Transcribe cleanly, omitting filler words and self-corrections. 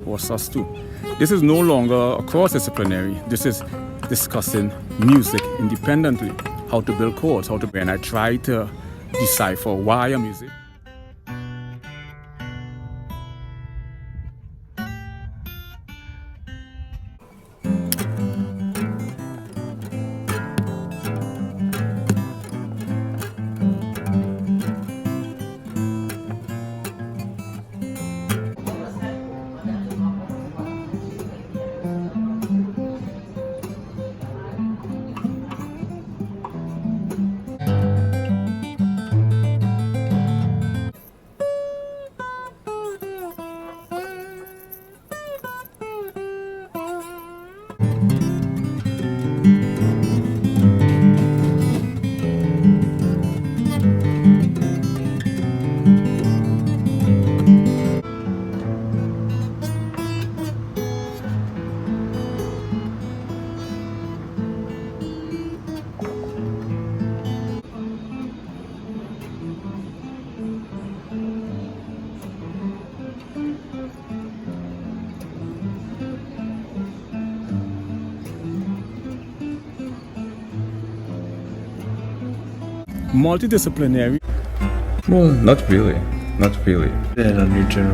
or sus2. This is no longer cross-disciplinary. This is discussing music independently, how to build chords, and I try to decipher why a music. Multidisciplinary. Well, not really. Not really. Then on your general.